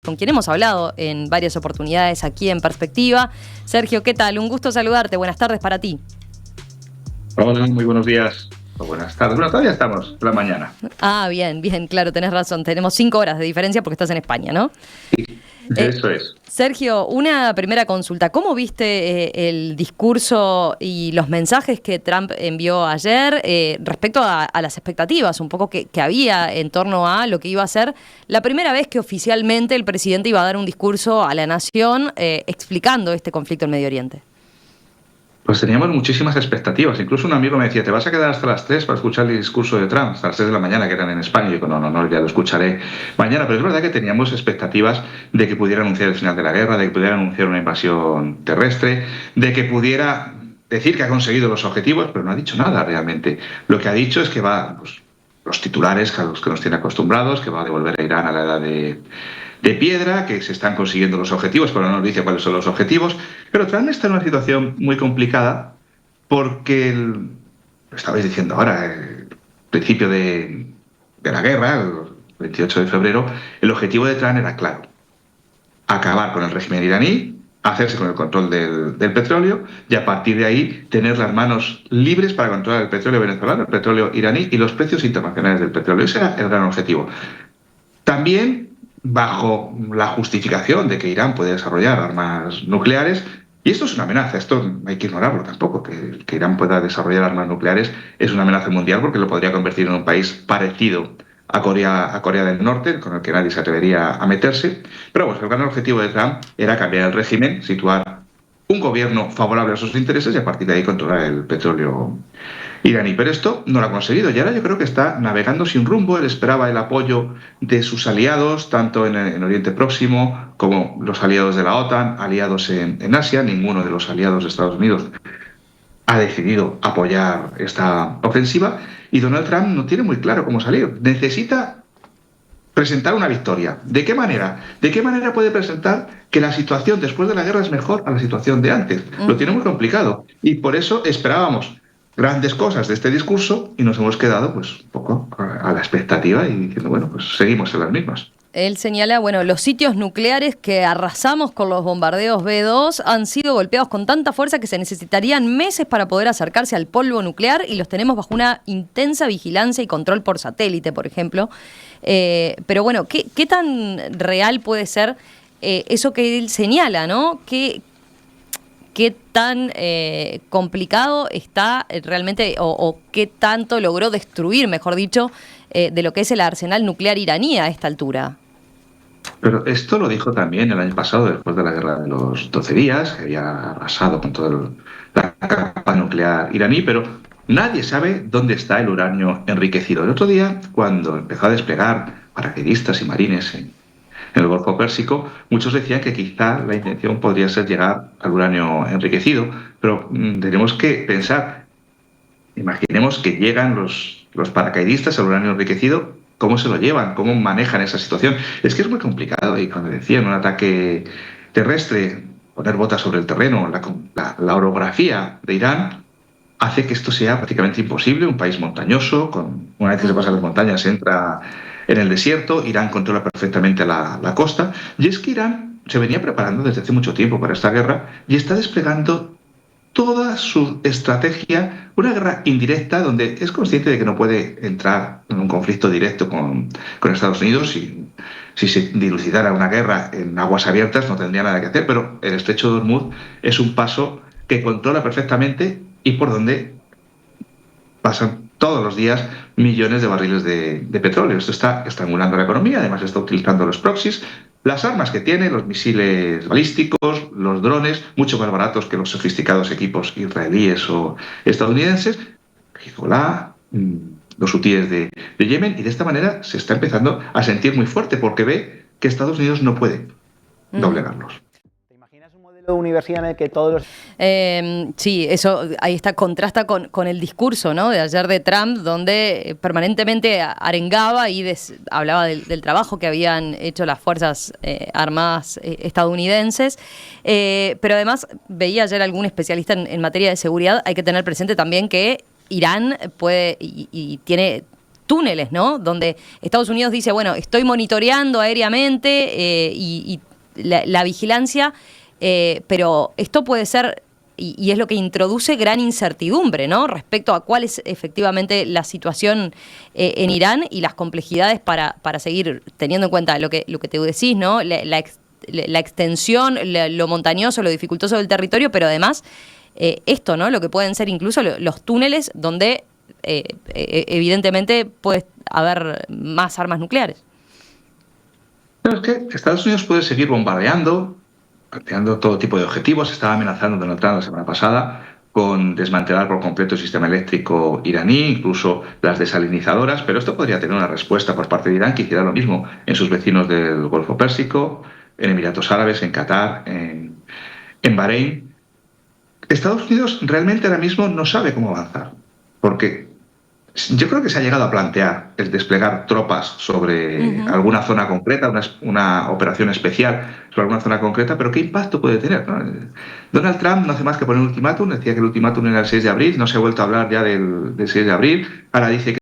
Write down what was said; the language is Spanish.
con quien hemos hablado en varias oportunidades aquí en Perspectiva. Sergio, ¿qué tal? Un gusto saludarte. Buenas tardes para ti. Hola, muy buenos días. O buenas tardes. Bueno, todavía estamos por la mañana. Bien, claro, tenés razón. Tenemos 5 horas de diferencia porque estás en España, ¿no? Sí, eso es. Sergio, una primera consulta. ¿Cómo viste el discurso y los mensajes que Trump envió ayer respecto a las expectativas un poco que había en torno a lo que iba a ser la primera vez que oficialmente el presidente iba a dar un discurso a la nación explicando este conflicto en Medio Oriente? Pues teníamos muchísimas expectativas. Incluso un amigo me decía, ¿te vas a quedar hasta las 3 para escuchar el discurso de Trump? Hasta las 3 de la mañana, que eran en España. Y digo, no, ya lo escucharé mañana. Pero es verdad que teníamos expectativas de que pudiera anunciar el final de la guerra, de que pudiera anunciar una invasión terrestre, de que pudiera decir que ha conseguido los objetivos, pero no ha dicho nada realmente. Lo que ha dicho es que va, pues, los titulares a los que nos tiene acostumbrados, que va a devolver a Irán a la edad de piedra, que se están consiguiendo los objetivos, pero no nos dice cuáles son los objetivos. Pero Trump está en una situación muy complicada porque, lo estabais diciendo ahora, el principio de la guerra, el 28 de febrero, el objetivo de Trump era claro: acabar con el régimen iraní, hacerse con el control del petróleo y a partir de ahí tener las manos libres para controlar el petróleo venezolano, el petróleo iraní y los precios internacionales del petróleo. Ese era el gran objetivo. También bajo la justificación de que Irán puede desarrollar armas nucleares, y esto es una amenaza, esto no hay que ignorarlo tampoco, que Irán pueda desarrollar armas nucleares es una amenaza mundial porque lo podría convertir en un país parecido a Corea del Norte, con el que nadie se atrevería a meterse. Pero bueno, el gran objetivo de Trump era cambiar el régimen, situar un gobierno favorable a sus intereses y a partir de ahí controlar el petróleo iraní. Pero esto no lo ha conseguido y ahora yo creo que está navegando sin rumbo. Él esperaba el apoyo de sus aliados, tanto en Oriente Próximo como los aliados de la OTAN, aliados en Asia. Ninguno de los aliados de Estados Unidos ha decidido apoyar esta ofensiva y Donald Trump no tiene muy claro cómo salir. Necesita presentar una victoria. ¿De qué manera? ¿De qué manera puede presentar que la situación después de la guerra es mejor a la situación de antes? Lo tiene muy complicado y por eso esperábamos grandes cosas de este discurso y nos hemos quedado pues un poco a la expectativa y diciendo, bueno, pues seguimos en las mismas. Él señala, los sitios nucleares que arrasamos con los bombardeos B-2 han sido golpeados con tanta fuerza que se necesitarían meses para poder acercarse al polvo nuclear y los tenemos bajo una intensa vigilancia y control por satélite, por ejemplo. Pero bueno, ¿qué tan real puede ser eso que él señala, ¿no? ¿Qué tan complicado está realmente o qué tanto logró destruir, mejor dicho, de lo que es el arsenal nuclear iraní a esta altura? Pero esto lo dijo también el año pasado, después de la guerra de los 12 días, que había arrasado con toda la capa nuclear iraní, pero nadie sabe dónde está el uranio enriquecido. El otro día, cuando empezó a desplegar paracaidistas y marines en el Golfo Pérsico, muchos decían que quizá la intención podría ser llegar al uranio enriquecido, pero tenemos que pensar, imaginemos que llegan los paracaidistas al uranio enriquecido. ¿Cómo se lo llevan? ¿Cómo manejan esa situación? Es que es muy complicado. Y cuando decían un ataque terrestre, poner botas sobre el terreno, la orografía de Irán hace que esto sea prácticamente imposible. Un país montañoso, una vez que se pasa las montañas entra en el desierto. Irán controla perfectamente la costa. Y es que Irán se venía preparando desde hace mucho tiempo para esta guerra y está desplegando toda su estrategia, una guerra indirecta donde es consciente de que no puede entrar en un conflicto directo con Estados Unidos. Si se dilucidara una guerra en aguas abiertas no tendría nada que hacer, pero el estrecho de Hormuz es un paso que controla perfectamente y por donde pasan todos los días millones de barriles de petróleo. Esto está estrangulando la economía, además está utilizando los proxies, las armas que tiene, los misiles balísticos, los drones, mucho más baratos que los sofisticados equipos israelíes o estadounidenses, Hezbollah, los hutíes de Yemen, y de esta manera se está empezando a sentir muy fuerte porque ve que Estados Unidos no puede doblegarlos. Universidad en el que todos los... Sí, eso ahí está, contrasta con el discurso, ¿no?, de ayer de Trump, donde permanentemente arengaba y hablaba del trabajo que habían hecho las Fuerzas Armadas estadounidenses, pero además veía ayer algún especialista en materia de seguridad. Hay que tener presente también que Irán puede y tiene túneles, ¿no? Donde Estados Unidos dice, bueno, estoy monitoreando aéreamente y la vigilancia, pero esto puede ser, y es lo que introduce gran incertidumbre, ¿no? Respecto a cuál es efectivamente la situación en Irán y las complejidades para seguir teniendo en cuenta lo que te decís, ¿no? La extensión, lo montañoso, lo dificultoso del territorio, pero además esto, ¿no? Lo que pueden ser incluso los túneles donde evidentemente puede haber más armas nucleares. Pero es que Estados Unidos puede seguir bombardeando, planteando todo tipo de objetivos. Estaba amenazando Donald Trump la semana pasada con desmantelar por completo el sistema eléctrico iraní, incluso las desalinizadoras, pero esto podría tener una respuesta por parte de Irán que hiciera lo mismo en sus vecinos del Golfo Pérsico, en Emiratos Árabes, en Qatar, en Bahrein. Estados Unidos realmente ahora mismo no sabe cómo avanzar, porque yo creo que se ha llegado a plantear el desplegar tropas sobre alguna zona concreta, una operación especial sobre alguna zona concreta, pero ¿qué impacto puede tener, ¿no? Donald Trump no hace más que poner un ultimátum, decía que el ultimátum era el 6 de abril, no se ha vuelto a hablar ya del 6 de abril, ahora dice que